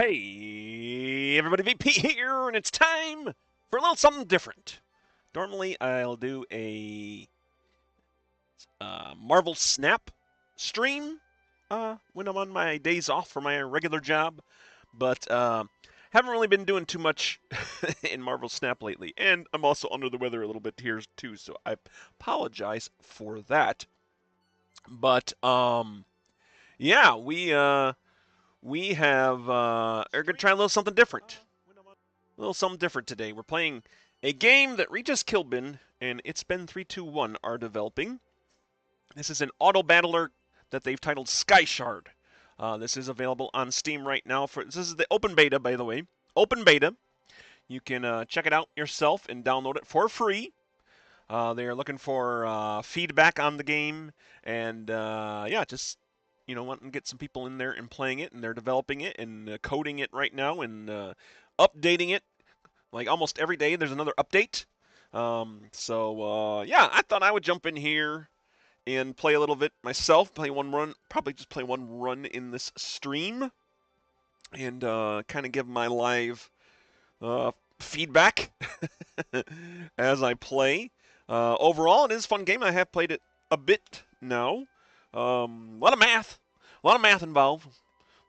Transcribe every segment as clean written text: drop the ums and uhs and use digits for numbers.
Hey, everybody, VP here, and it's time for a little something different. Normally, I'll do a Marvel Snap stream when I'm on my days off for my regular job, but haven't really been doing too much in Marvel Snap lately, and I'm also under the weather a little bit here too, so I apologize for that. But yeah, we have are gonna try a little something different. A little something different today. We're playing a game that Regis Killbin and ItsBen321 are developing. This is an auto battler that they've titled Skyshard. This is available on Steam right now. This is the open beta, by the way. Open beta. You can check it out yourself and download it for free. They are looking for feedback on the game, and yeah, just wanting to get some people in there and playing it, and they're developing it and coding it right now and updating it. Like almost every day, there's another update. Yeah, I thought I would jump in here and play a little bit myself. Play one run, probably just play one run in this stream, and kind of give my live feedback as I play. Overall, it is a fun game. I have played it a bit now. A lot of math involved.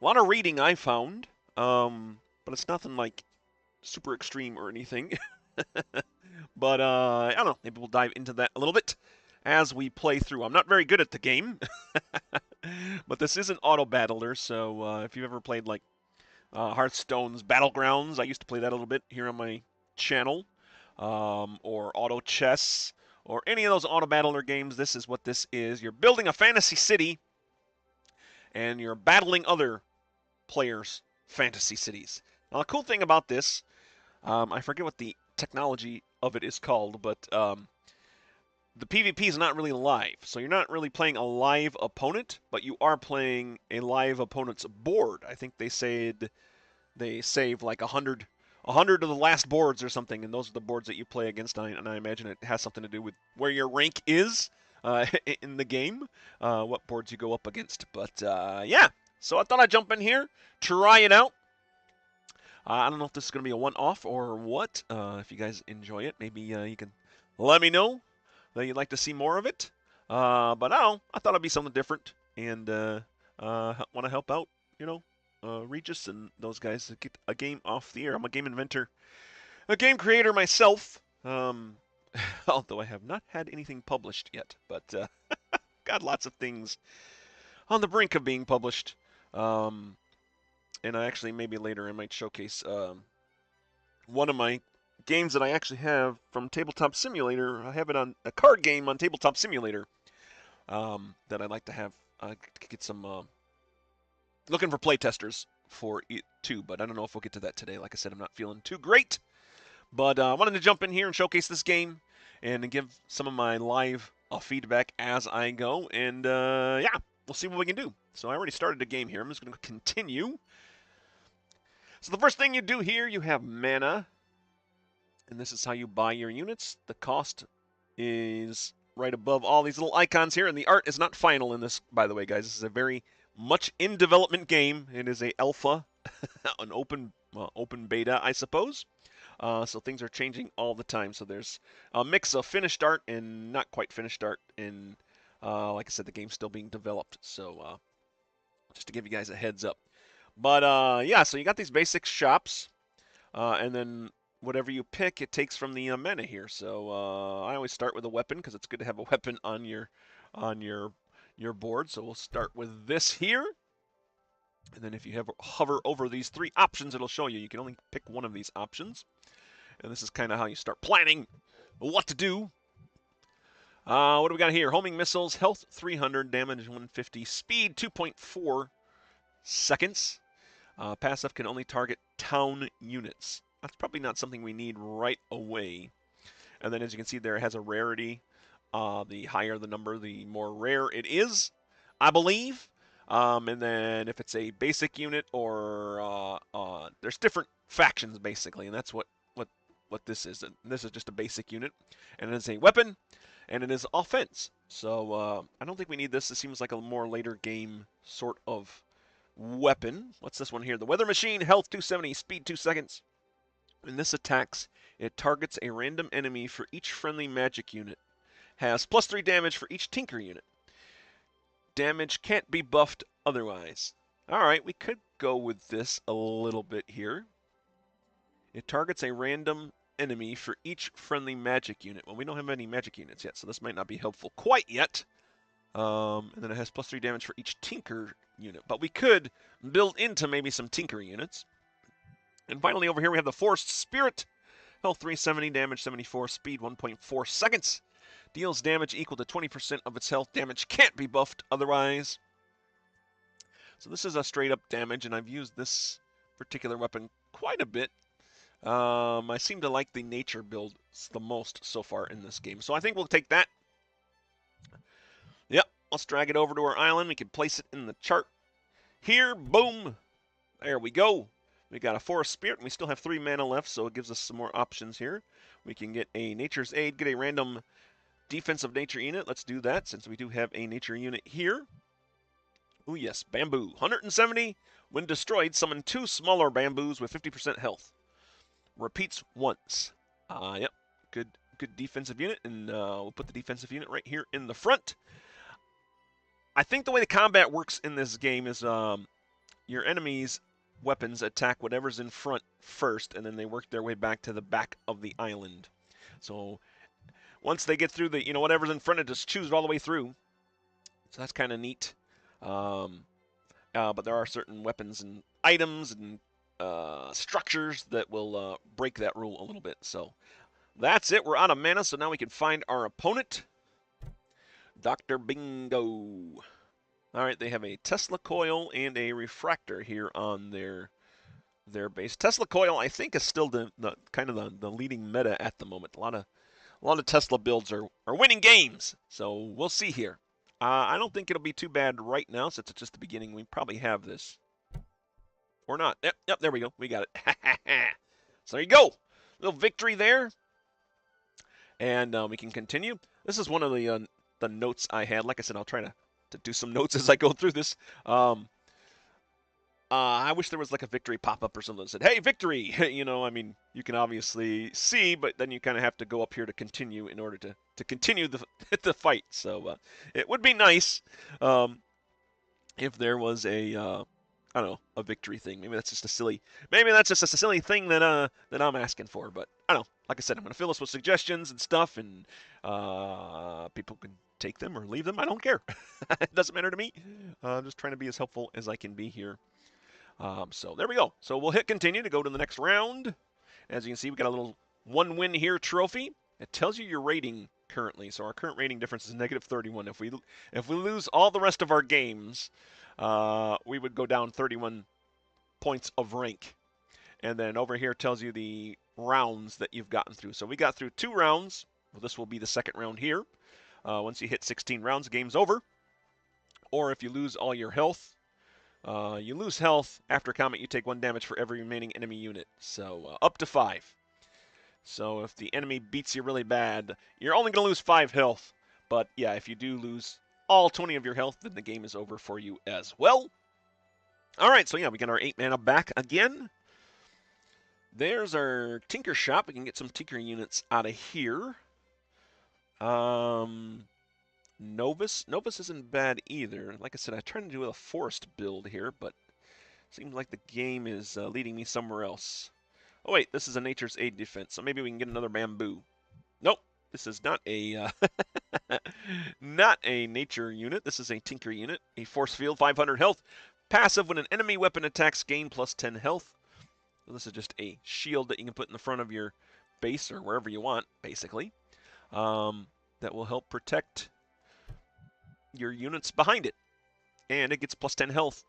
A lot of reading I found, but it's nothing like super extreme or anything. But I don't know. Maybe we'll dive into that a little bit as we play through. I'm not very good at the game, but this is an auto battler. So if you've ever played like Hearthstone's Battlegrounds, I used to play that a little bit here on my channel, or Auto Chess, or any of those auto battler games. This is what this is. You're building a fantasy city, and you're battling other players' fantasy cities. Now, the cool thing about this, I forget what the technology of it is called, but the PvP is not really live. So you're not really playing a live opponent, but you are playing a live opponent's board. I think they said they save like 100 of the last boards or something, and those are the boards that you play against, and I imagine it has something to do with where your rank is in the game, what boards you go up against. But yeah, so I thought I'd jump in here, try it out. I don't know if this is going to be a one-off or what. If you guys enjoy it, maybe you can let me know that you'd like to see more of it. But I don't know. I thought it'd be something different, and want to help out, Regis and those guys to get a game off the air. I'm a game inventor, a game creator myself, although I have not had anything published yet, but got lots of things on the brink of being published. And I actually, maybe later, I might showcase one of my games that I actually have from Tabletop Simulator. I have it on a card game on Tabletop Simulator that I'd like to have get some looking for playtesters for it too, but I don't know if we'll get to that today. Like I said, I'm not feeling too great, but I wanted to jump in here and showcase this game and give some of my live feedback as I go, and yeah, we'll see what we can do. So I already started a game here. I'm just going to continue. So the first thing you do here, you have mana, and this is how you buy your units. The cost is right above all these little icons here, and the art is not final in this, by the way, guys. This is a very much in development game. It is a alpha, an open beta, I suppose. So things are changing all the time. So there's a mix of finished art and not quite finished art, and like I said, the game's still being developed. So just to give you guys a heads up. But yeah, so you got these basic shops, and then whatever you pick, it takes from the menu here. So I always start with a weapon because it's good to have a weapon on your board. So we'll start with this here, and then if you hover over these three options, it'll show you. You can only pick one of these options, and this is kind of how you start planning what to do. What do we got here? Homing missiles, health 300, damage 150, speed 2.4 seconds. Passive can only target town units. That's probably not something we need right away. And then as you can see there, it has a rarity. The higher the number, the more rare it is, I believe. And then if it's a basic unit or there's different factions basically, and that's what this is. And this is just a basic unit, and it is a weapon, and it is offense. So I don't think we need this. It seems like a more later game sort of weapon. What's this one here? The Weather Machine, health 270, speed 2 seconds. When this attacks, it targets a random enemy for each friendly magic unit. Has +3 damage for each Tinker unit. Damage can't be buffed otherwise. Alright, we could go with this a little bit here. It targets a random enemy for each friendly magic unit. Well, we don't have any magic units yet, so this might not be helpful quite yet. And then it has +3 damage for each Tinker unit. But we could build into maybe some Tinker units. And finally, over here we have the Forest Spirit. Health 370, damage 74, speed 1.4 seconds. Deals damage equal to 20% of its health. Damage can't be buffed otherwise. So this is a straight up damage, and I've used this particular weapon quite a bit. I seem to like the nature build the most so far in this game. So I think we'll take that. Yep, let's drag it over to our island. We can place it in the chart. Here, boom. There we go. We got a Forest Spirit, and we still have 3 mana left, so it gives us some more options here. We can get a Nature's Aid, get a random defensive nature unit. Let's do that, since we do have a nature unit here. Ooh, yes, bamboo. 170. When destroyed, summon 2 smaller bamboos with 50% health. Repeats once. Yep, good defensive unit, and we'll put the defensive unit right here in the front. I think the way the combat works in this game is your enemies' weapons attack whatever's in front first, and then they work their way back to the back of the island. So once they get through the, whatever's in front, it just chews it all the way through. So that's kind of neat. But there are certain weapons and items and structures that will break that rule a little bit. So that's it. We're out of mana, so now we can find our opponent. Dr. Bingo. All right, they have a Tesla coil and a refractor here on their base. Tesla coil, I think, is still the kind of the leading meta at the moment. A lot of Tesla builds are winning games. So we'll see here. I don't think it'll be too bad right now, since it's just the beginning. We probably have this. Or not. Yep, there we go. We got it. So there you go. Little victory there. And we can continue. This is one of the notes I had. Like I said, I'll try to do some notes as I go through this. I wish there was like a victory pop-up or something that said, hey, victory! I mean, you can obviously see, but then you kind of have to go up here to continue in order to continue the fight. So it would be nice if there was a, I don't know, a victory thing. Maybe that's just a silly thing that I'm asking for. But I don't know. Like I said, I'm going to fill this with suggestions and stuff, and people can take them or leave them. I don't care. It doesn't matter to me. I'm just trying to be as helpful as I can be here. So there we go. So we'll hit continue to go to the next round. As you can see, we got a little 1 win here trophy. It tells you your rating currently. So our current rating difference is -31. If we lose all the rest of our games, we would go down 31 points of rank. And then over here tells you the rounds that you've gotten through. So we got through 2 rounds. Well, this will be the second round here. Once you hit 16 rounds, game's over. Or if you lose all your health, you lose health. After combat, you take 1 damage for every remaining enemy unit. So up to 5. So if the enemy beats you really bad, you're only going to lose 5 health. But yeah, if you do lose all 20 of your health, then the game is over for you as well. Alright, so yeah, we got our 8 mana back again. There's our Tinker Shop. We can get some Tinker units out of here. Novus isn't bad either. Like I said, I tried to do a forest build here, but it seems like the game is leading me somewhere else. Oh wait, this is a Nature's Aid defense, so maybe we can get another bamboo. Nope, this is not a not a nature unit. This is a Tinker unit. A force field, 500 health. Passive: when an enemy weapon attacks, gain +10 health. So this is just a shield that you can put in the front of your base or wherever you want, basically. That will help protect your units behind it. And it gets +10 health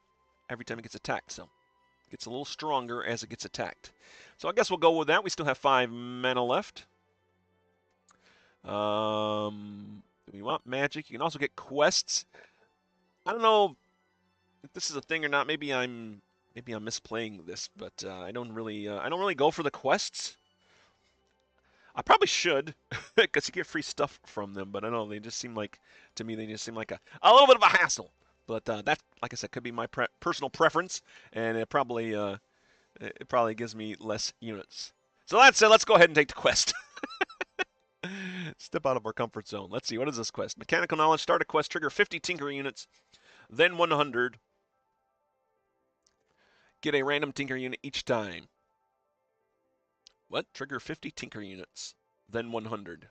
every time it gets attacked. So it gets a little stronger as it gets attacked. So I guess we'll go with that. We still have 5 mana left. We want magic. You can also get quests. I don't know if this is a thing or not. Maybe I'm misplaying this, but I don't really go for the quests. I probably should, because you get free stuff from them, but I don't know, they just seem like, to me, they just seem like a little bit of a hassle. But that, like I said, could be my personal preference, and it probably gives me less units. So that said, let's go ahead and take the quest. Step out of our comfort zone. Let's see, what is this quest? Mechanical knowledge, start a quest, trigger 50 tinker units, then 100. Get a random tinker unit each time. What? Trigger 50 tinker units, then 100.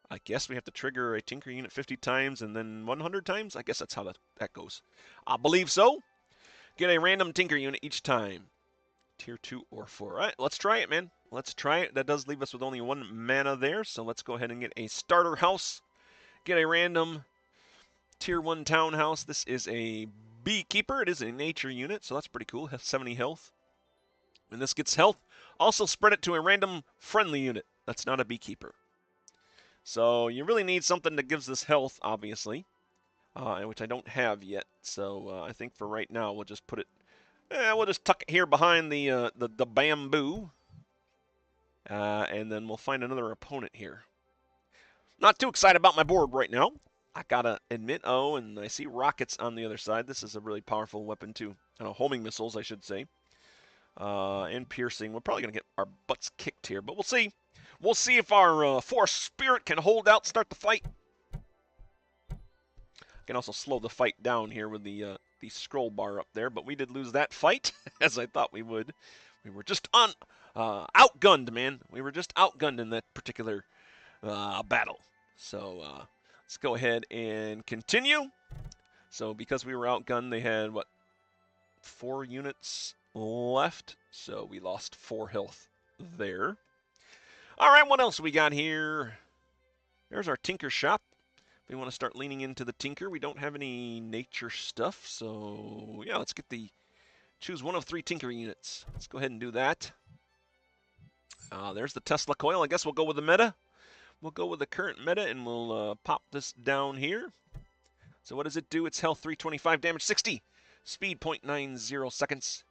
I guess we have to trigger a tinker unit 50 times and then 100 times? I guess that's how that goes. I believe so. Get a random tinker unit each time. Tier 2 or 4. All right, let's try it, man. Let's try it. That does leave us with only 1 mana there, so let's go ahead and get a starter house. Get a random Tier 1 townhouse. This is a beekeeper. It is a nature unit, so that's pretty cool. Has 70 health. When this gets health, also spread it to a random friendly unit. That's not a beekeeper. So you really need something that gives this health, obviously, which I don't have yet. So I think for right now, we'll just put it. We'll just tuck it here behind the bamboo, and then we'll find another opponent here. Not too excited about my board right now. I gotta admit. Oh, and I see rockets on the other side. This is a really powerful weapon too. Homing missiles, I should say, and piercing. We're probably gonna get our butts kicked here, but we'll see. We'll see if our force spirit can hold out, start the fight. Can also slow the fight down here with the scroll bar up there, but we did lose that fight, as I thought we would. We were just outgunned, man. We were just outgunned in that particular battle. So let's go ahead and continue. So because we were outgunned, they had, what, 4 units left, so we lost 4 health there. All right, what else we got here? There's our tinker shop. We want to start leaning into the tinker. We don't have any nature stuff, so yeah, let's choose 1 of 3 tinker units. Let's go ahead and do that. There's the Tesla coil. I guess we'll go with the meta. We'll go with the current meta, and we'll pop this down here. So what does it do? It's health 325, damage 60, speed 0.90 seconds.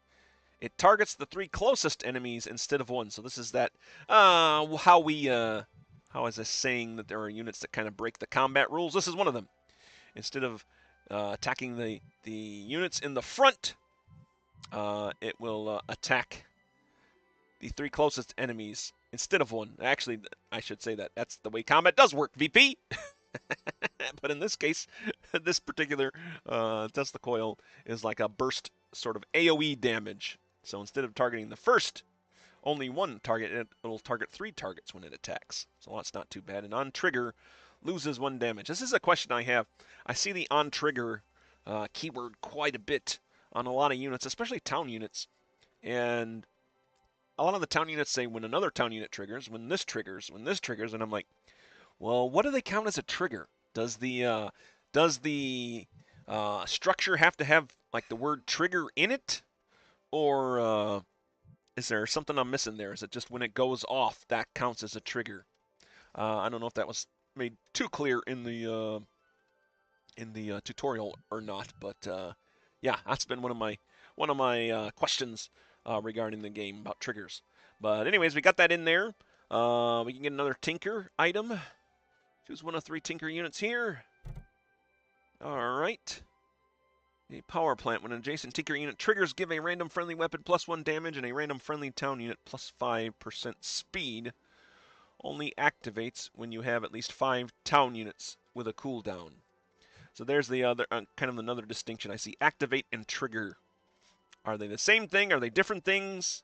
It targets the 3 closest enemies instead of 1. So this is that, how is this saying that there are units that kind of break the combat rules? This is one of them. Instead of attacking the units in the front, it will attack the 3 closest enemies instead of 1. Actually, I should say that. That's the way combat does work, VP. But in this case, this particular Tesla coil is like a burst sort of AoE damage. So instead of targeting the first, only 1 target, it'll target 3 targets when it attacks. So that's not too bad. And on trigger, loses 1 damage. This is a question I have. I see the on trigger keyword quite a bit on a lot of units, especially town units. And a lot of the town units say when another town unit triggers, when this triggers, and I'm like, well, what do they count as a trigger? Does the structure have to have like the word trigger in it, or is there something I'm missing there? Is it just when it goes off that counts as a trigger? I don't know if that was made too clear in the tutorial or not, but yeah, that's been one of my questions regarding the game about triggers. But anyways, we got that in there. We can get another tinker item. Choose 1 of 3 tinker units here. All right. A power plant. When an adjacent tinker unit triggers, give a random friendly weapon +1 damage and a random friendly town unit +5% speed. Only activates when you have at least 5 town units with a cooldown. So there's the other kind of another distinction I see. Activate and trigger. Are they the same thing? Are they different things?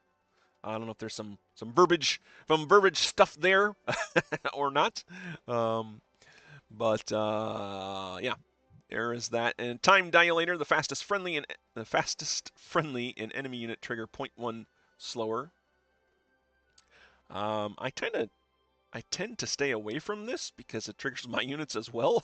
I don't know if there's some verbiage stuff there or not. But yeah, there is that. And time dilator, the fastest friendly in enemy unit trigger 0.1 slower. I tend to stay away from this because it triggers my units as well.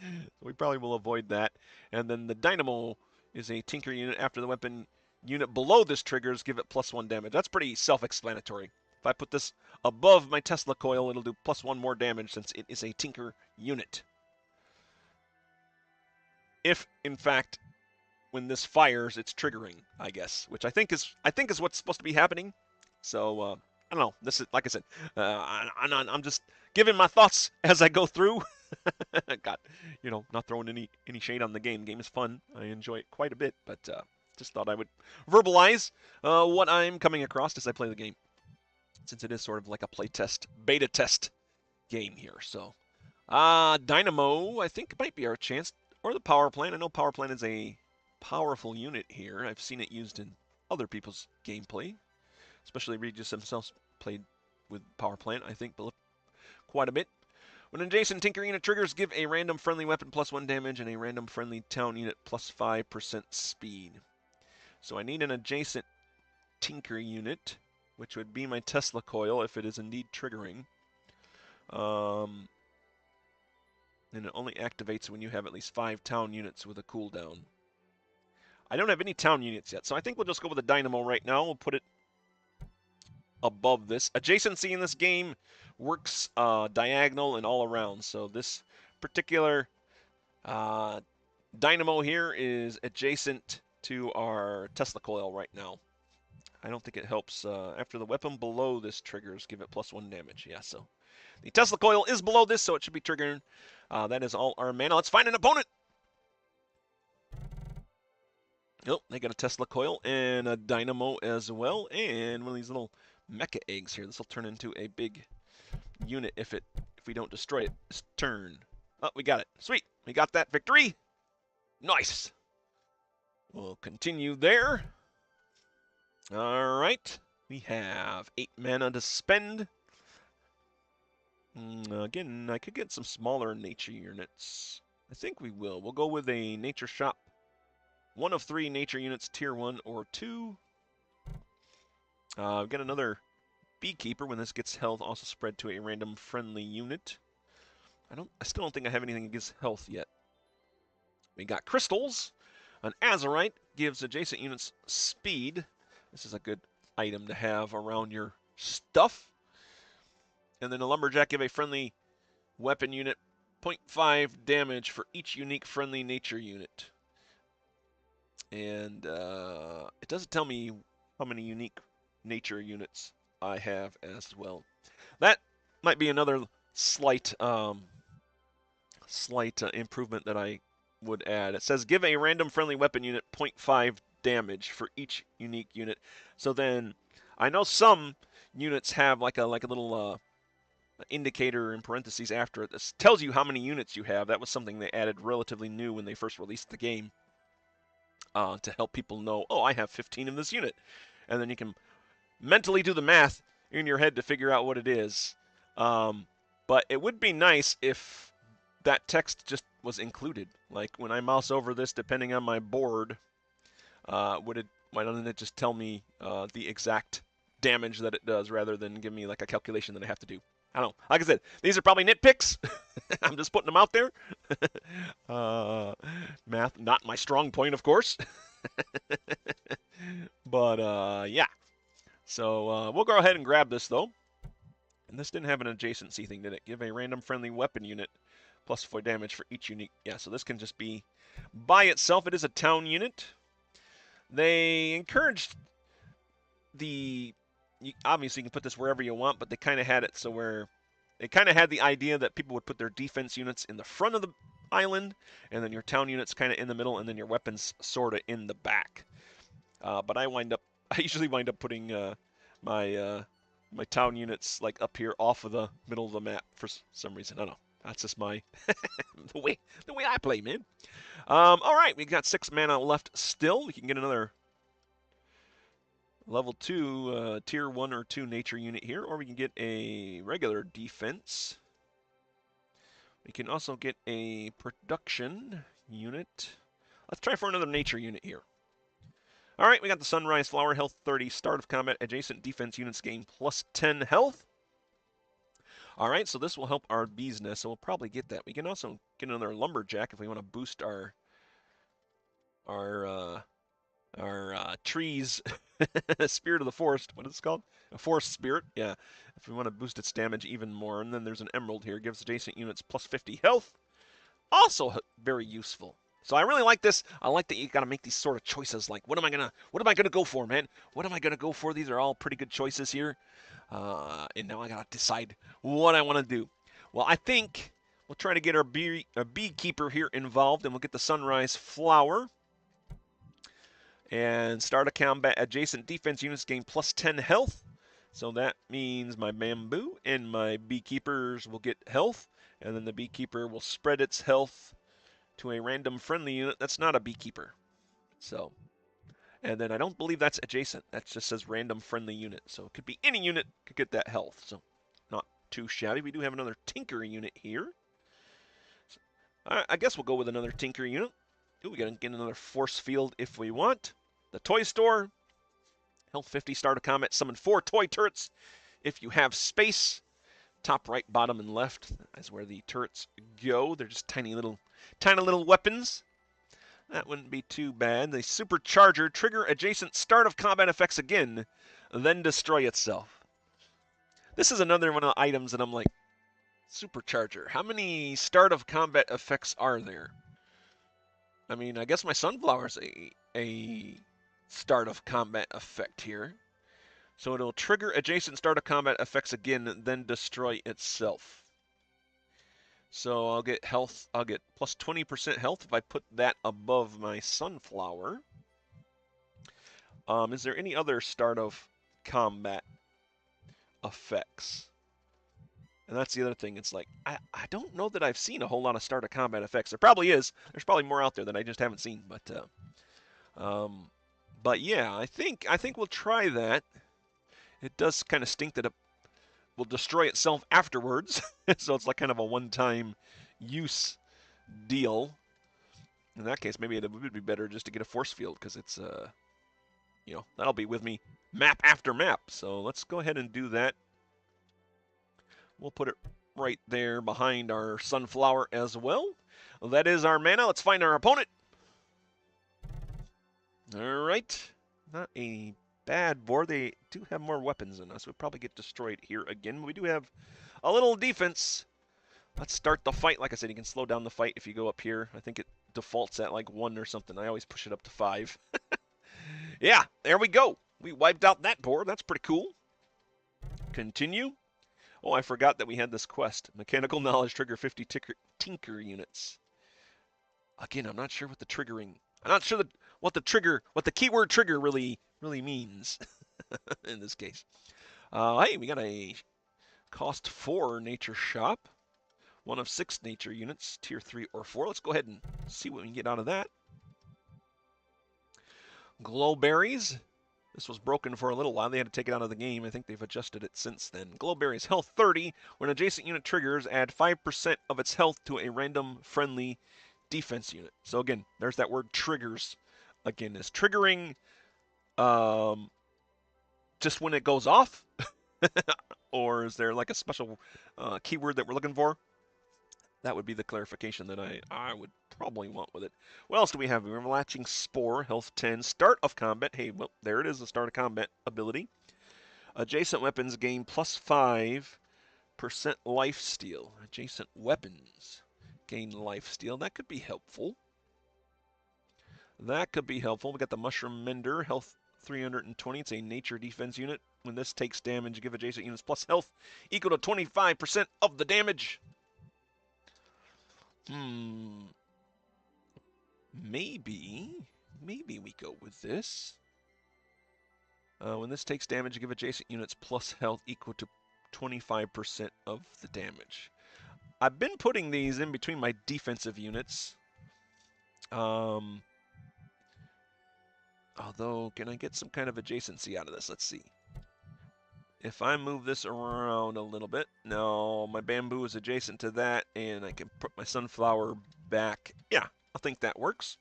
So we probably will avoid that. And then the dynamo is a tinker unit. After the weapon unit below this triggers, give it +1 damage. That's pretty self-explanatory. If I put this above my Tesla coil, it'll do +1 more damage since it is a tinker unit. If, in fact, when this fires, it's triggering, I guess, which I think is what's supposed to be happening. So I don't know. This is, like I said, I'm just giving my thoughts as I go through. Got, not throwing any shade on the game. The game is fun. I enjoy it quite a bit, but just thought I would verbalize what I'm coming across as I play the game, since it is sort of like a play test, beta test game here. So, Dynamo, I think might be our chance, or the power plant. I know power plant is a powerful unit here. I've seen it used in other people's gameplay, especially Regis himself played with power plant, I think, quite a bit. When an adjacent tinker unit triggers, give a random friendly weapon +1 damage and a random friendly town unit +5% speed. So I need an adjacent tinker unit, which would be my Tesla coil if it is indeed triggering. And it only activates when you have at least 5 town units with a cooldown. I don't have any town units yet, so I think we'll just go with the Dynamo right now. We'll put it above this. Adjacency in this game works diagonal and all around, so this particular Dynamo here is adjacent to our Tesla coil right now. I don't think it helps. After the weapon below this triggers, give it +1 damage. Yeah, so the Tesla coil is below this, so it should be triggering. That is all our mana. Let's find an opponent. Oh, they got a Tesla coil and a Dynamo as well, and one of these little mecha eggs here. This will turn into a big unit if we don't destroy it this turn. Oh, we got it. Sweet. We got that victory. Nice. We'll continue there. All right. We have 8 mana to spend. Again, I could get some smaller nature units. I think we will. We'll go with a nature shop. 1 of 3 nature units, tier 1 or 2. We've got another beekeeper. When this gets health, also spread to a random friendly unit. I still don't think I have anything against health yet. We got crystals. An azurite gives adjacent units speed. This is a good item to have around your stuff. And then a lumberjack give a friendly weapon unit 0.5 damage for each unique friendly nature unit. And it doesn't tell me how many unique nature units I have as well. That might be another slight improvement that I would add. It says give a random friendly weapon unit 0.5 damage for each unique unit. So then I know some units have like a little indicator in parentheses after it. This tells you how many units you have. That was something they added relatively new when they first released the game, to help people know, oh, I have 15 of this unit. And then you can mentally do the math in your head to figure out what it is. But it would be nice if that text just was included. Like when I mouse over this, depending on my board, why doesn't it just tell me the exact damage that it does rather than give me like a calculation that I have to do? I don't know. Like I said, these are probably nitpicks. I'm just putting them out there. Math, not my strong point, of course. But, yeah. So, we'll go ahead and grab this, though. And this didn't have an adjacency thing, did it? Give a random friendly weapon unit +4 damage for each unique. Yeah, so this can just be by itself. It is a town unit. They encouraged obviously you can put this wherever you want, but they kind of had it so where they kind of had the idea that people would put their defense units in the front of the island, and then your town units kind of in the middle, and then your weapons sort of in the back. But I usually wind up putting my town units like up here off of the middle of the map for some reason. I don't know. That's just my the way I play, man. All right, we got 6 mana left still. We can get another level 2 tier 1 or 2 nature unit here, or we can get a regular defense. We can also get a production unit. Let's try for another nature unit here. All right, we got the Sunrise Flower, health 30, start of combat, adjacent defense units gain +10 health. All right, so this will help our bee's nest, so we'll probably get that. We can also get another lumberjack if we want to boost our trees. Spirit of the forest. What is it called? A forest spirit. Yeah. If we want to boost its damage even more. And then there's an emerald here. Gives adjacent units +50 health. Also very useful. So I really like this. I like that you got to make these sort of choices. Like, what am I gonna go for, man? What am I gonna go for? These are all pretty good choices here. And now I gotta decide what I want to do. Well, I think we'll try to get our beekeeper here involved, and we'll get the sunrise flower. And start a combat. Adjacent defense units gain plus 10 health. So that means my bamboo and my beekeepers will get health. And then the beekeeper will spread its health to a random friendly unit that's not a beekeeper. So, and then I don't believe that's adjacent. That just says random friendly unit. So it could be any unit could get that health. So not too shabby. We do have another tinker unit here. So, I guess we'll go with another tinker unit. Ooh, we gotta get another force field if we want. The toy store. Health 50, start a combat, summon 4 toy turrets. If you have space, top right, bottom, and left is where the turrets go. They're just tiny little weapons. That wouldn't be too bad. The supercharger, trigger adjacent start of combat effects again, then destroy itself. This is another one of the items that I'm like, supercharger. How many start of combat effects are there? I mean, I guess my sunflower's a start of combat effect here. So it'll trigger adjacent start of combat effects again, then destroy itself. So I'll get health, I'll get plus 20% health if I put that above my sunflower. Is there any other start of combat effects? And that's the other thing. It's like, I don't know that I've seen a whole lot of start of combat effects. There probably is. There's probably more out there that I just haven't seen. But yeah, I think we'll try that. It does kind of stink that it will destroy itself afterwards. So it's like kind of a one-time use deal. In that case, maybe it would be better just to get a force field because it's, you know, that'll be with me map after map. So let's go ahead and do that. We'll put it right there behind our sunflower as well. That is our mana. Let's find our opponent. All right. Not a bad board. They do have more weapons than us. We'll probably get destroyed here again. We do have a little defense. Let's start the fight. Like I said, you can slow down the fight if you go up here. I think it defaults at like 1 or something. I always push it up to 5. Yeah, there we go. We wiped out that board. That's pretty cool. Continue. Oh, I forgot that we had this quest. Mechanical knowledge, trigger 50 tinker units. Again, I'm not sure what the triggering. I'm not sure what the keyword trigger really means in this case. Hey, we got a cost 4 nature shop. 1 of 6 nature units, tier 3 or 4. Let's go ahead and see what we can get out of that. Glowberries. This was broken for a little while. They had to take it out of the game. I think they've adjusted it since then. Glowberries, health 30. When adjacent unit triggers, add 5% of its health to a random friendly defense unit. So again, there's that word triggers. Again, is triggering just when it goes off? Or is there like a special keyword that we're looking for? That would be the clarification that I would probably want with it. What else do we have? We have Latching Spore, health 10, start of combat. Hey, well, there it is, the start of combat ability. Adjacent weapons gain plus 5% lifesteal. Adjacent weapons gain lifesteal. That could be helpful. That could be helpful. We got the Mushroom Mender, health 320. It's a nature defense unit. When this takes damage, give adjacent units plus health equal to 25% of the damage. Maybe we go with this. When this takes damage, give adjacent units plus health equal to 25% of the damage. I've been putting these in between my defensive units. Although, can I get some kind of adjacency out of this? Let's see. If I move this around a little bit, no, my bamboo is adjacent to that, and I can put my sunflower back. Yeah, I think that works.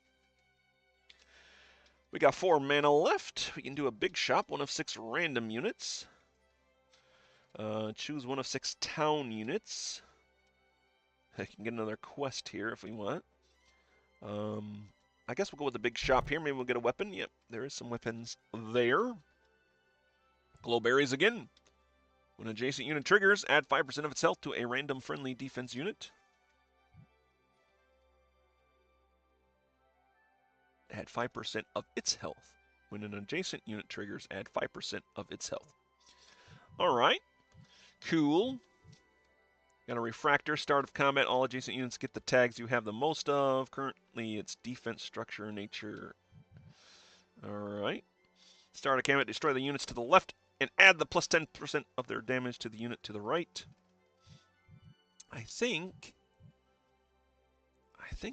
We got 4 mana left. We can do a big shop, 1 of 6 random units. Choose 1 of 6 town units. I can get another quest here if we want. I guess we'll go with the big shop here. Maybe we'll get a weapon. Yep, there is some weapons there. Glowberries again. When an adjacent unit triggers, add 5% of its health to a random friendly defense unit. add 5% of its health. When an adjacent unit triggers, add 5% of its health. All right, cool. Got a refractor. Start of combat, all adjacent units get the tags you have the most of. Currently, it's defense, structure, nature. All right. Start of combat, destroy the units to the left and add the plus 10% of their damage to the unit to the right. I think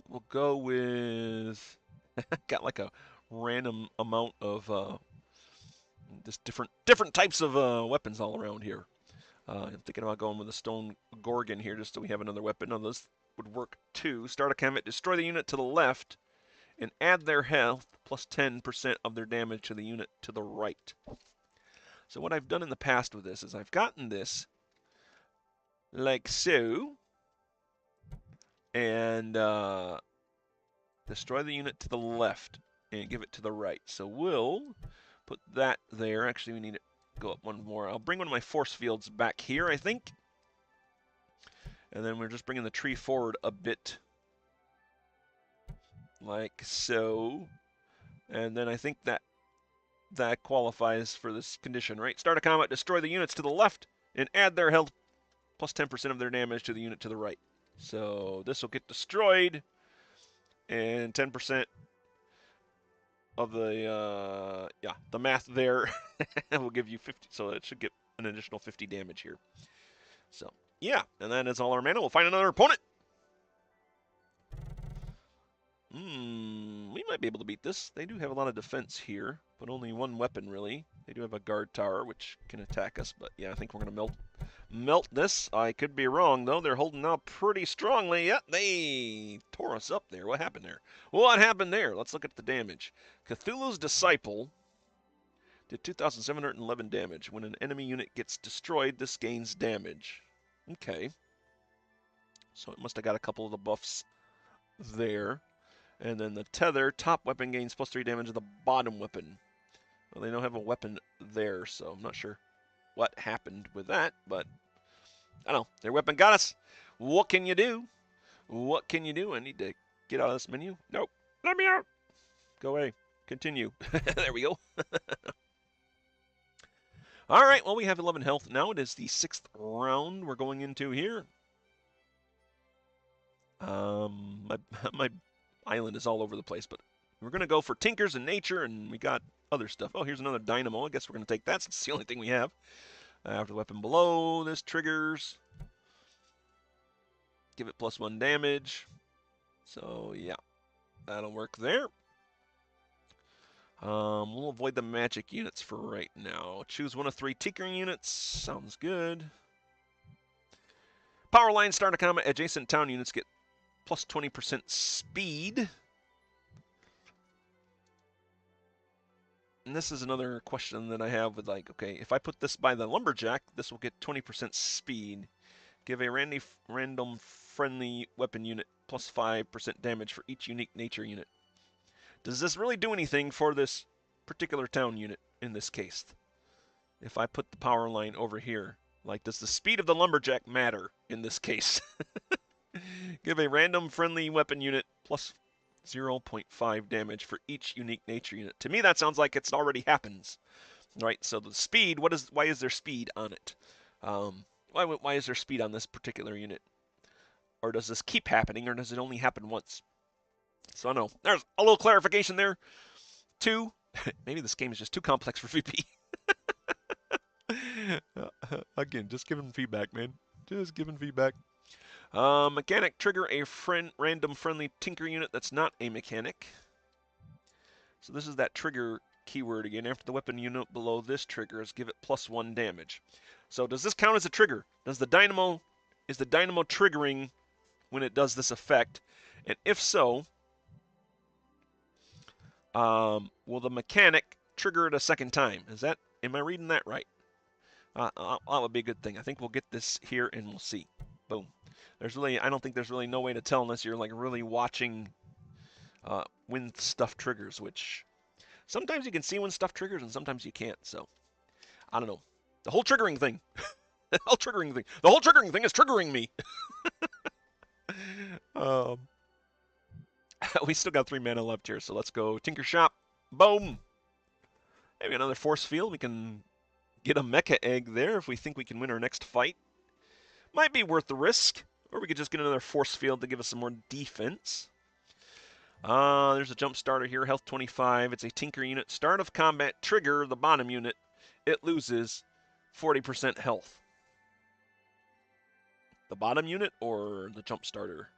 we'll go with got like a random amount of just different types of weapons all around here. I'm thinking about going with a stone gorgon here just so we have another weapon. No, those would work too. Start a combat, destroy the unit to the left and add their health plus 10% of their damage to the unit to the right. So what I've done in the past with this is I've gotten this like so, and destroy the unit to the left and give it to the right. So we'll put that there. Actually, we need to go up one more. I'll bring one of my force fields back here, I think. And then we're just bringing the tree forward a bit. Like so. And then I think that qualifies for this condition, right? Start a combat, destroy the units to the left, and add their health plus 10% of their damage to the unit to the right. So this will get destroyed, and 10% of the the math there will give you 50. So it should get an additional 50 damage here. So yeah, and that is all our mana. We'll find another opponent. We might be able to beat this. They do have a lot of defense here, but only one weapon really. They do have a guard tower which can attack us, but yeah, I think we're gonna melt this. I could be wrong though. They're holding out pretty strongly. Yep, they tore us up there. What happened there? What happened there? Let's look at the damage. Cthulhu's Disciple did 2,711 damage. When an enemy unit gets destroyed, this gains damage. Okay. So it must have got a couple of the buffs there. And then the Tether, top weapon gains plus 3 damage to the bottom weapon. Well, they don't have a weapon there, so I'm not sure what happened with that, but I don't know. Their weapon got us. What can you do? What can you do? I need to get out of this menu. Nope. Let me out. Go away. Continue. There we go. All right, well, we have 11 health. Now it is the 6th round we're going into here. My island is all over the place, but we're going to go for Tinkers and Nature, and we got other stuff. Oh, here's another Dynamo. I guess we're going to take that since it's the only thing we have. After the weapon below, this triggers. Give it plus 1 damage. So, yeah, that'll work there. We'll avoid the magic units for right now. Choose one of 3 tinkering units. Sounds good. Power line, start a combat. Adjacent town units get plus 20% speed. And this is another question that I have with, like, okay, if I put this by the lumberjack, this will get 20% speed. Give a random friendly weapon unit plus 5% damage for each unique nature unit. Does this really do anything for this particular town unit in this case? If I put the power line over here, like, does the speed of the lumberjack matter in this case? Give a random friendly weapon unit plus 0.5 damage for each unique nature unit. To me, that sounds like it already happens, right? So the speed, why is there speed on it? Why is there speed on this particular unit? Or does this keep happening, or does it only happen once? So I don't know. There's a little clarification there. 2, maybe this game is just too complex for VP. Again, just giving feedback, man. Just giving feedback. Mechanic, trigger a random friendly tinker unit that's not a mechanic. So this is that trigger keyword again. After the weapon unit below this triggers, give it plus 1 damage. So does this count as a trigger? Is the dynamo triggering when it does this effect? And if so, will the mechanic trigger it a second time? Am I reading that right? That would be a good thing. I think we'll get this here and we'll see. Boom. I don't think there's really no way to tell unless you're like really watching when stuff triggers, which sometimes you can see when stuff triggers and sometimes you can't. So I don't know. The whole triggering thing. The whole triggering thing is triggering me. We still got 3 mana left here, so let's go Tinker Shop. Boom! Maybe another Force Field. We can get a Mecha Egg there if we think we can win our next fight. Might be worth the risk. Or we could just get another Force Field to give us some more defense. There's a Jump Starter here, health 25. It's a Tinker unit. Start of combat, trigger the bottom unit. It loses 40% health. The bottom unit or the Jump Starter?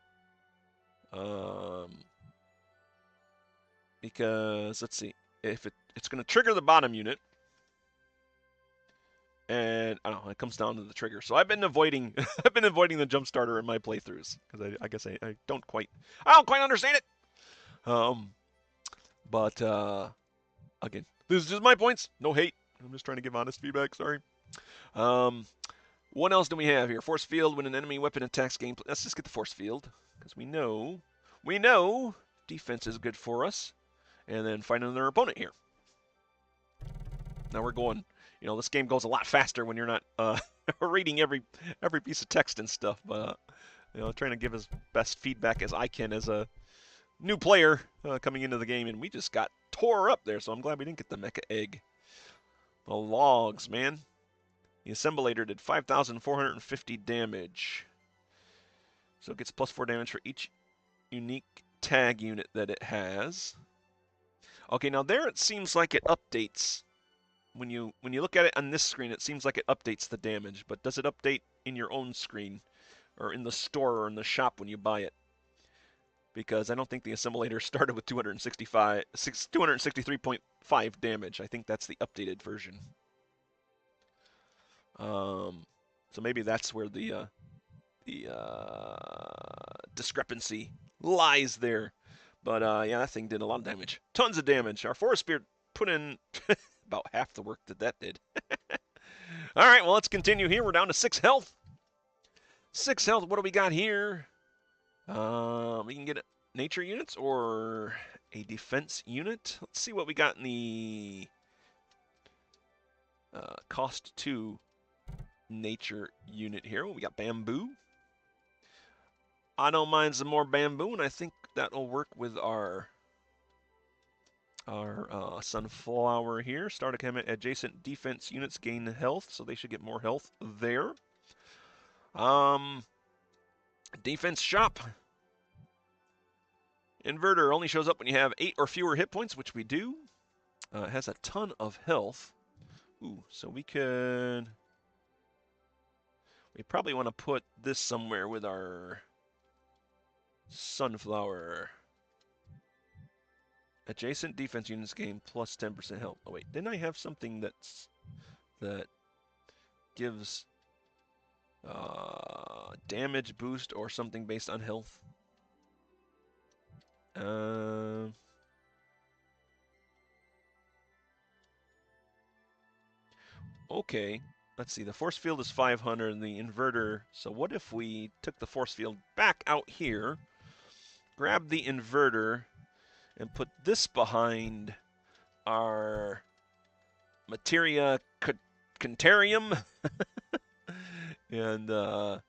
Because, let's see. If it's going to trigger the bottom unit. And I don't know, it comes down to the trigger. So I've been avoiding the Jump Starter in my playthroughs because I guess I don't quite understand it. But again, this is just my points. No hate. I'm just trying to give honest feedback. Sorry. What else do we have here? Force Field when an enemy weapon attacks gameplay. Let's just get the Force Field because we know defense is good for us. And then find another opponent here. Now we're going. You know, this game goes a lot faster when you're not reading every piece of text and stuff. But you know, trying to give as best feedback as I can as a new player coming into the game, and we just got tore up there. So I'm glad we didn't get the Mecha Egg. The logs, man. The Assemblator did 5,450 damage. So it gets +4 damage for each unique tag unit that it has. Okay, now there it seems like it updates. When you look at it on this screen, it seems like it updates the damage, but does it update in your own screen or in the store or in the shop when you buy it? Because I don't think the Assemblator started with 263.5 damage. I think that's the updated version. So maybe that's where the discrepancy lies there. But yeah, that thing did a lot of damage. Tons of damage. Our Forest Spirit put in about half the work that did. All right, well, let's continue here. We're down to 6 health. 6 health. What do we got here? We can get nature units or a defense unit. Let's see what we got in the cost 2 nature unit here. We got bamboo. I don't mind some more bamboo, and I think that'll work with our sunflower here. Start a comment. Adjacent defense units gain health, so they should get more health there. Defense shop. Inverter only shows up when you have 8 or fewer hit points, which we do. It has a ton of health. Ooh, so we probably want to put this somewhere with our sunflower. Adjacent defense units gain plus 10% health. Oh wait, didn't I have something that gives damage boost or something based on health? Okay, let's see. The force field is 500 and the inverter. So what if we took the force field back out here, grab the inverter, and put this behind our materia contarium, and we'll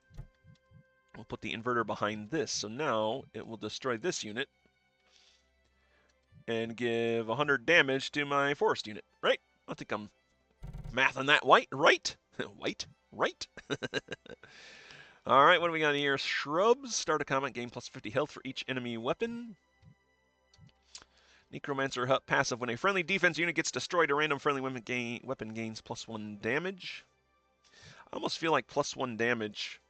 put the inverter behind this. So now it will destroy this unit and give 100 damage to my forest unit, right? I think I'm mathing that right? Right? All right, what do we got here? Shrubs. Start a combat, gain plus 50 health for each enemy weapon. Necromancer Hut passive. When a friendly defense unit gets destroyed, a random friendly weapon gains +1 damage. I almost feel like +1 damage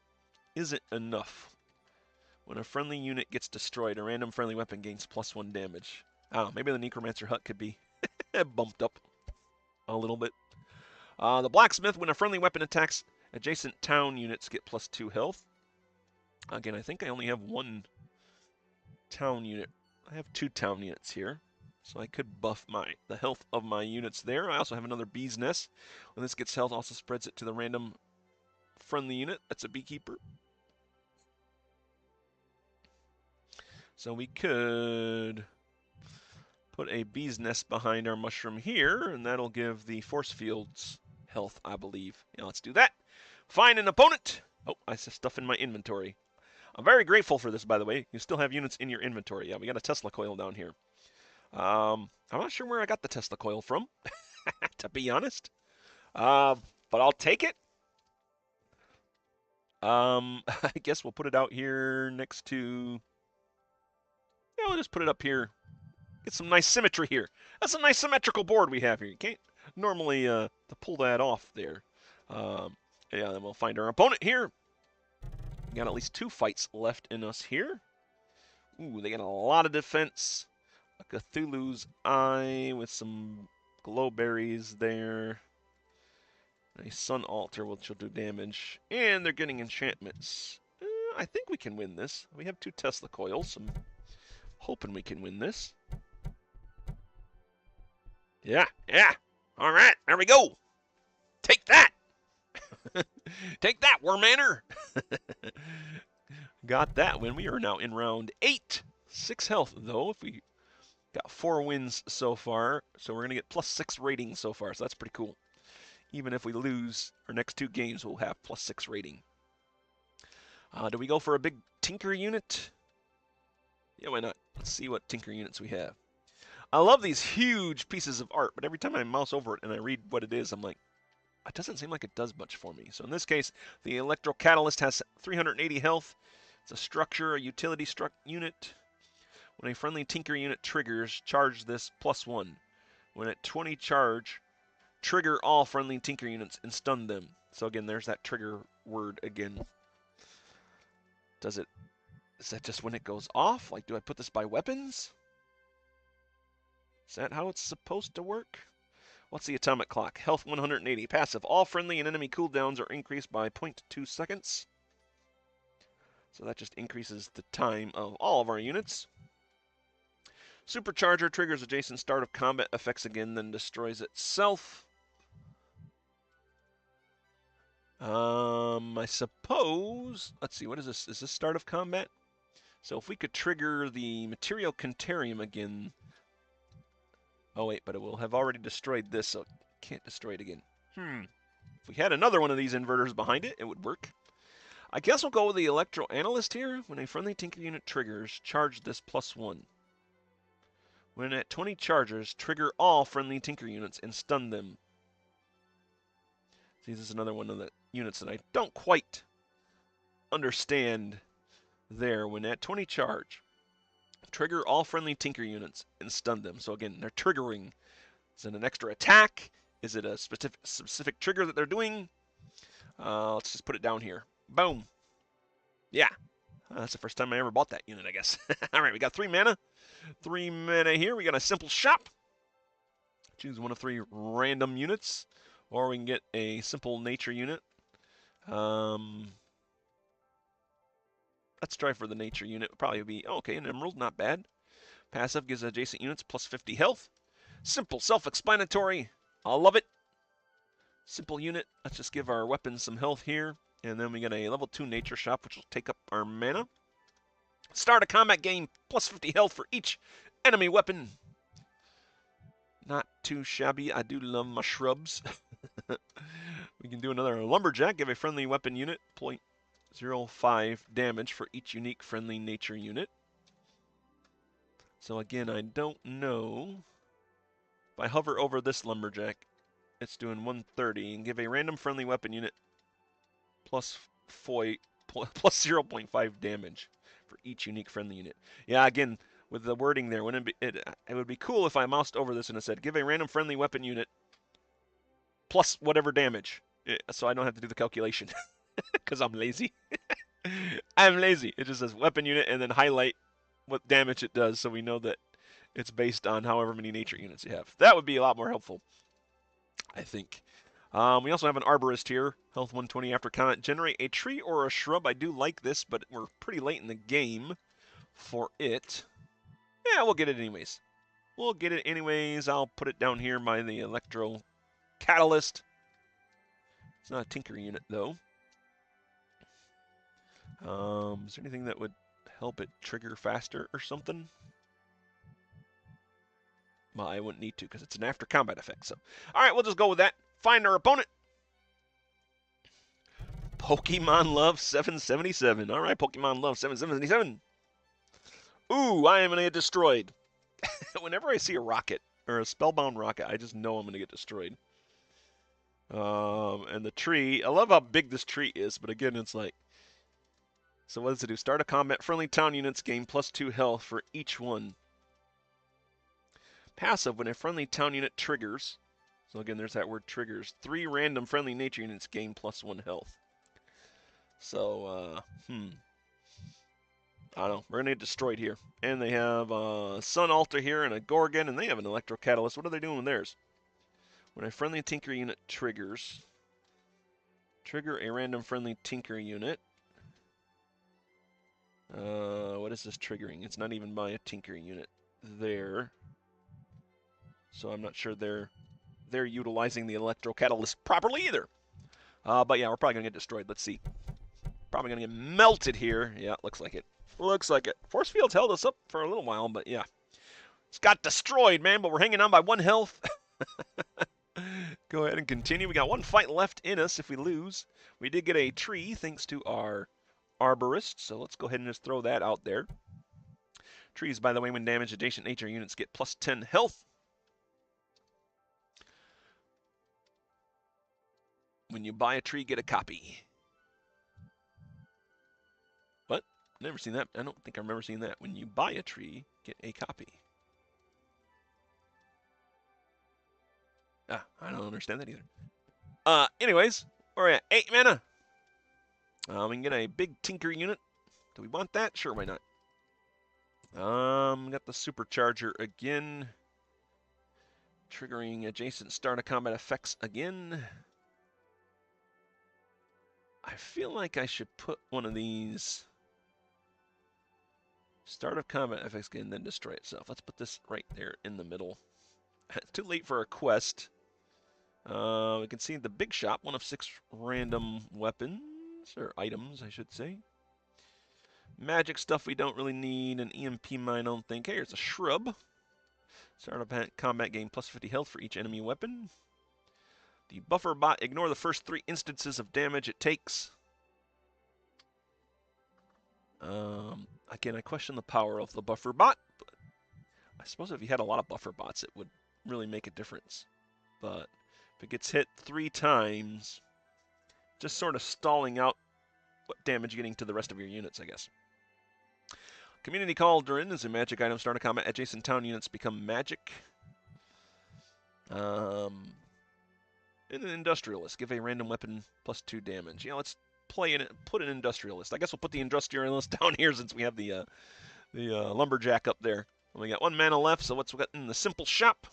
isn't enough. When a friendly unit gets destroyed, a random friendly weapon gains +1 damage. Oh, maybe the Necromancer Hut could be bumped up a little bit. The Blacksmith. When a friendly weapon attacks, adjacent town units get +2 health. Again, I think I only have 1 town unit. I have 2 town units here. So I could buff the health of my units there. I also have another Bee's Nest. When this gets health, also spreads it to the random friendly unit. That's a beekeeper. So we could put a Bee's Nest behind our mushroom here, and that'll give the force fields health, I believe. Yeah, let's do that. Find an opponent. Oh, I have stuff in my inventory. I'm very grateful for this, by the way. You still have units in your inventory. Yeah, we got a Tesla coil down here. I'm not sure where I got the Tesla coil from, to be honest. But I'll take it. I guess we'll put it out here next to. Yeah, we'll just put it up here. Get some nice symmetry here. That's a nice symmetrical board we have here. You can't normally to pull that off there. Yeah, then we'll find our opponent here. We got at least 2 fights left in us here. Ooh, they got a lot of defense. A Cthulhu's Eye with some glowberries there. A Sun Altar, which will do damage. And they're getting enchantments. I think we can win this. We have 2 Tesla coils. I'm hoping we can win this. Yeah. All right, there we go. Take that. Take that, Wormanor. Got that win. We are now in round 8. 6 health, though, if we got 4 wins so far. So we're going to get +6 rating so far, so that's pretty cool. Even if we lose our next 2 games, we'll have +6 rating. Do we go for a big Tinker unit? Yeah, why not? Let's see what Tinker units we have. I love these huge pieces of art, but every time I mouse over it and I read what it is, I'm like, it doesn't seem like it does much for me. So in this case, the Electro Catalyst has 380 health. It's a structure, a utility unit. When a friendly Tinker unit triggers, charge this +1. When at 20 charge, trigger all friendly Tinker units and stun them. So again, there's that trigger word again. Is that just when it goes off? Like, do I put this by weapons? Is that how it's supposed to work? What's the atomic clock? Health 180. Passive. All friendly and enemy cooldowns are increased by 0.2 seconds. So that just increases the time of all of our units. Supercharger triggers adjacent start of combat effects again, then destroys itself. I suppose. Let's see. What is this? Is this start of combat? So if we could trigger the Material Contarium again. Oh, wait, but it will have already destroyed this, so it can't destroy it again. If we had another one of these inverters behind it, it would work. I guess we'll go with the Electro Analyst here. When a friendly Tinker unit triggers, charge this +1. When at 20 charges, trigger all friendly Tinker units and stun them. See, this is another one of the units that I don't quite understand there. When at 20 charge, trigger all friendly Tinker units and stun them. So again, they're triggering. Is it an extra attack? Is it a specific trigger that they're doing? Let's just put it down here. Boom. Yeah. That's the first time I ever bought that unit, I guess. All right, we got 3 mana. 3 mana here. We got a simple shop. Choose one of 3 random units. Or we can get a simple nature unit. Let's try for the nature unit. Probably be, okay, an emerald, not bad. Passive gives adjacent units +50 health. Simple, self-explanatory. I love it. Simple unit. Let's just give our weapons some health here. And then we get a level 2 nature shop, which will take up our mana. Start a combat game, +50 health for each enemy weapon. Not too shabby. I do love my shrubs. We can do another lumberjack. Give a friendly weapon unit 0.05 damage for each unique friendly nature unit. So again, I don't know. If I hover over this lumberjack, it's doing 130. And give a random friendly weapon unit plus 0.5 damage for each unique friendly unit. Yeah, again, with the wording there, it would be cool if I moused over this and it said, give a random friendly weapon unit plus whatever damage. So I don't have to do the calculation. Because I'm lazy. I'm lazy. It just says weapon unit and then highlight what damage it does so we know that it's based on however many nature units you have. That would be a lot more helpful, I think. We also have an arborist here. Health 120 after combat. Generate a tree or a shrub. I do like this, but we're pretty late in the game for it. Yeah, we'll get it anyways. We'll get it anyways. I'll put it down here by the Electro Catalyst. It's not a Tinker unit, though. Is there anything that would help it trigger faster or something? Well, I wouldn't need to because it's an after combat effect. So, all right, we'll just go with that. Find our opponent. Pokemon Love 777. All right, Pokemon Love 777. Ooh, I am going to get destroyed. Whenever I see a rocket, or a spellbound rocket, I just know I'm going to get destroyed. And the tree, I love how big this tree is, but again, it's like, so what does it do? Start a combat, friendly town units gain +2 health for each one. Passive, when a friendly town unit triggers, so again, there's that word triggers, 3 random friendly nature units gain +1 health. So, I don't know. We're going to get destroyed here. And they have a Sun Altar here and a Gorgon, and they have an Electro Catalyst. What are they doing with theirs? When a friendly Tinker unit triggers, trigger a random friendly Tinker unit. What is this triggering? It's not even by a Tinker unit there. So I'm not sure they're utilizing the Electro Catalyst properly either. But yeah, we're probably going to get destroyed. Let's see. Probably going to get melted here. Yeah, looks like it. Looks like it. Force Field's held us up for a little while, but yeah. It's got destroyed, man, but we're hanging on by 1 health. Go ahead and continue. We got 1 fight left in us if we lose. We did get a tree thanks to our Arborist, so let's go ahead and just throw that out there. Trees, by the way, when damaged, adjacent nature units get +10 health. When you buy a tree, get a copy. What? Never seen that. I don't think I remember seeing that. When you buy a tree, get a copy. I don't understand that either. Anyways, where are we at? 8 mana. We can get a big Tinker unit. Do we want that? Sure, why not? Got the Supercharger again. Triggering adjacent start of combat effects again. I feel like I should put one of these start of combat effects again, then destroy itself. Let's put this right there in the middle. Too late for a quest. We can see the big shop, 1 of 6 random weapons, or items, I should say. Magic stuff we don't really need. An EMP mine, I don't think. Hey, here's a shrub. Start of combat gain +50 health for each enemy weapon. The buffer bot, ignore the first 3 instances of damage it takes. Again, I question the power of the buffer bot, but I suppose if you had a lot of buffer bots, it would really make a difference. But if it gets hit 3 times, just sort of stalling out what damage getting to the rest of your units, I guess. Community Cauldron is a magic item. Start a combat. Adjacent town units become magic. And an Industrialist. Give a random weapon +2 damage. Yeah, let's play in it. Put an Industrialist. I guess we'll put the Industrialist down here since we have the Lumberjack up there. We got 1 mana left, so what's we got in the simple shop?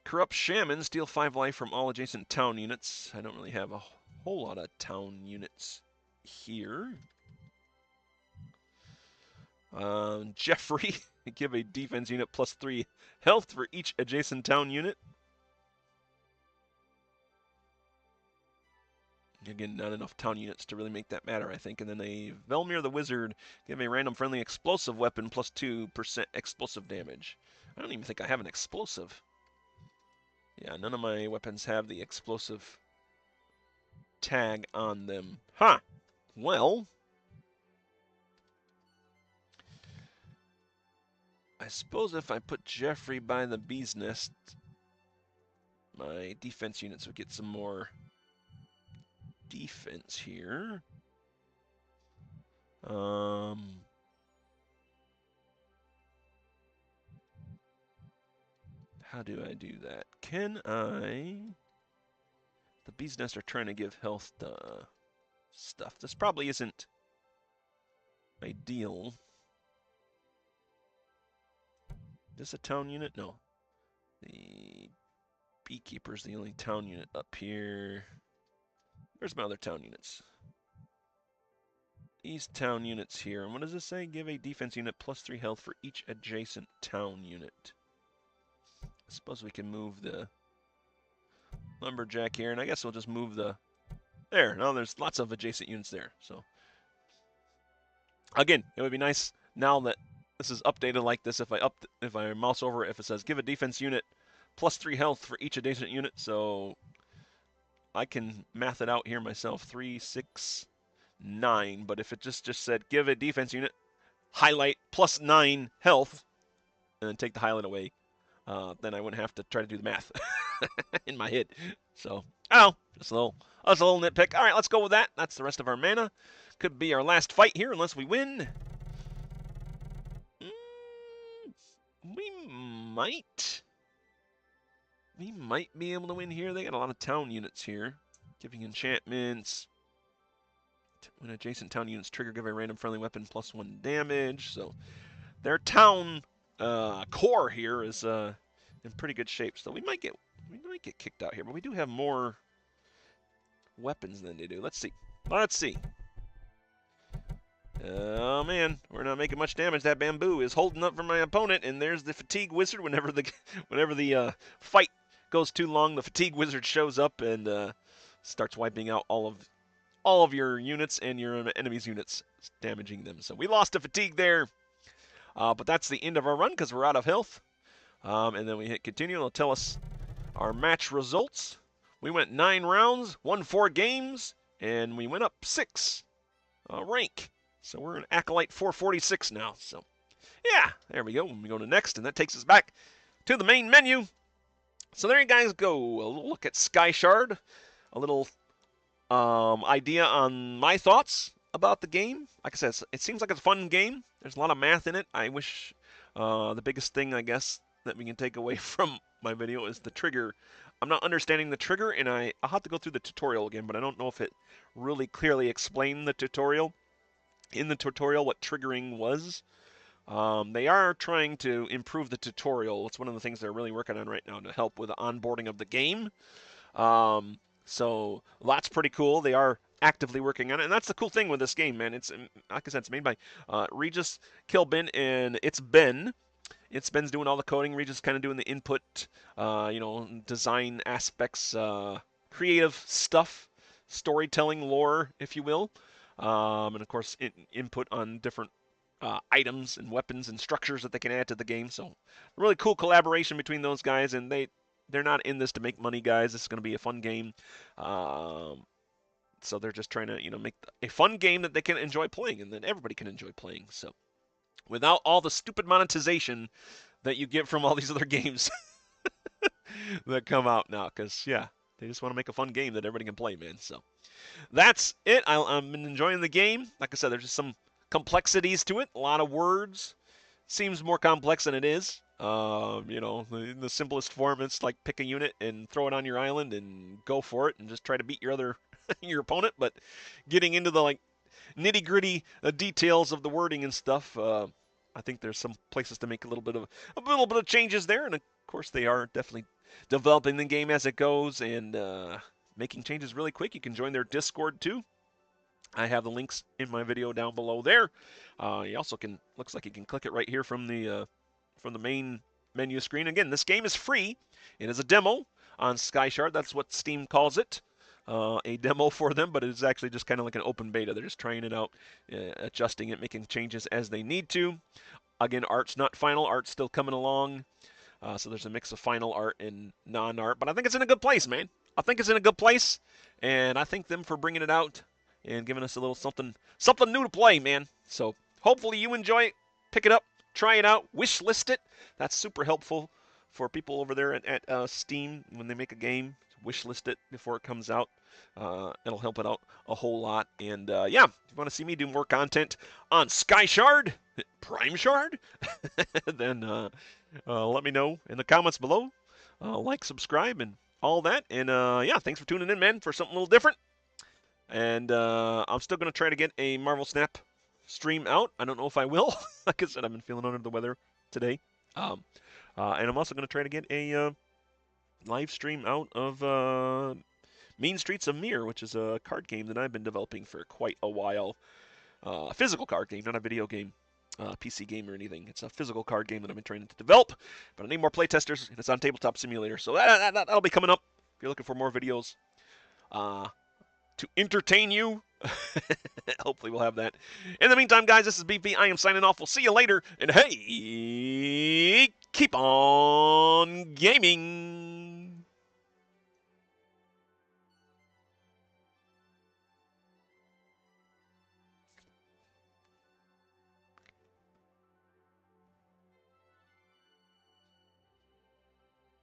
Corrupt Shaman. Steal 5 life from all adjacent town units. I don't really have a whole lot of town units here. Jeffrey. Give a defense unit +3 health for each adjacent town unit. Again, not enough town units to really make that matter, I think. And then a Velmir the Wizard. Give a random friendly explosive weapon +2% explosive damage. I don't even think I have an explosive. Yeah, none of my weapons have the explosive tag on them. Huh. Well, I suppose if I put Jeffrey by the bee's nest, my defense units would get some more defense here. How do I do that? Can I... The bee's nest are trying to give health to stuff. This probably isn't ideal. Is this a town unit? No. The beekeeper's the only town unit up here. Where's my other town units? These town units here. And what does this say? Give a defense unit +3 health for each adjacent town unit. I suppose we can move the Lumberjack here, and I guess we'll just move the... There, no, there's lots of adjacent units there. So, again, it would be nice now that this is updated like this, if I mouse over it, if it says give a defense unit +3 health for each adjacent unit, so I can math it out here myself. 3, 6, 9. But if it just said give a defense unit highlight plus 9 health, and then take the highlight away, then I wouldn't have to try to do the math in my head. So, oh, just a little nitpick. All right, let's go with that. That's the rest of our mana. Could be our last fight here unless we win. We might. We might be able to win here. They got a lot of town units here. Giving enchantments. When adjacent town units trigger, give a random friendly weapon +1 damage. So their town core here is in pretty good shape. So we might get kicked out here, but we do have more weapons than they do. Let's see. Oh man, we're not making much damage. That bamboo is holding up for my opponent, and there's the fatigue wizard. Whenever the fight goes too long, the fatigue wizard shows up and starts wiping out all of your units and your enemy's units, damaging them. So we lost to fatigue there, but that's the end of our run because we're out of health. And then we hit continue. It'll tell us our match results. We went 9 rounds, won 4 games, and we went up 6 rank. So we're an Acolyte 446 now. So, yeah, there we go. We go to next, and that takes us back to the main menu. So there you guys go. A little look at Skyshard. A little idea on my thoughts about the game. Like I said, it seems like it's a fun game. There's a lot of math in it. I wish the biggest thing, I guess, that we can take away from my video is the trigger. I'm not understanding the trigger, and I'll have to go through the tutorial again, but I don't know if it really clearly explained the tutorial. In the tutorial, what triggering was. They are trying to improve the tutorial. It's one of the things they're really working on right now to help with the onboarding of the game. So that's pretty cool. They are actively working on it, and that's the cool thing with this game, man. It's, like I said, it's made by Regis Killbin and ItsBen. ItsBen's doing all the coding. Regis kind of doing the input, design aspects, creative stuff, storytelling, lore, if you will. And of course, input on different items and weapons and structures that they can add to the game. So, really cool collaboration between those guys, and they're not in this to make money, guys. This is going to be a fun game. So they're just trying to, make a fun game that they can enjoy playing, and that everybody can enjoy playing. So, without all the stupid monetization that you get from all these other games that come out now, because they just want to make a fun game that everybody can play, man. So. That's it. I'm enjoying the game. Like I said, there's just some complexities to it. A lot of words. Seems more complex than it is. In the simplest form, it's like pick a unit and throw it on your island and go for it and just try to beat your opponent. But getting into the nitty-gritty details of the wording and stuff, I think there's some places to make a little bit of changes there. And of course, they are definitely developing the game as it goes and making changes really quick. You can join their Discord too. I have the links in my video down below there. You also looks like you can click it right here from the main menu screen. Again, this game is free. It is a demo on Skyshard. That's what Steam calls it. A demo for them, but it's actually just kind of like an open beta. They're just trying it out, adjusting it, making changes as they need to. Again, art's not final. Art's still coming along. So there's a mix of final art and non-art. But I think it's in a good place, man. I think it's in a good place, and I thank them for bringing it out and giving us a little something new to play, man. So hopefully you enjoy it. Pick it up, try it out, wish list it. That's super helpful for people over there at Steam when they make a game. Wish list it before it comes out. It'll help it out a whole lot. And if you want to see me do more content on Skyshard, Prime Shard, then let me know in the comments below. Like, subscribe, and all that. And thanks for tuning in, man, for something a little different. And I'm still going to try to get a Marvel Snap stream out. I don't know if I will. Like I said, I've been feeling under the weather today. And I'm also going to try to get a live stream out of Mean Streets of Mir, which is a card game that I've been developing for quite a while. A physical card game, not a video game. PC game or anything. It's a physical card game that I've been trying to develop, but I need more playtesters, and it's on Tabletop Simulator, so that'll be coming up if you're looking for more videos to entertain you. Hopefully we'll have that. In the meantime, guys, this is BP. I am signing off. We'll see you later, and hey, keep on gaming.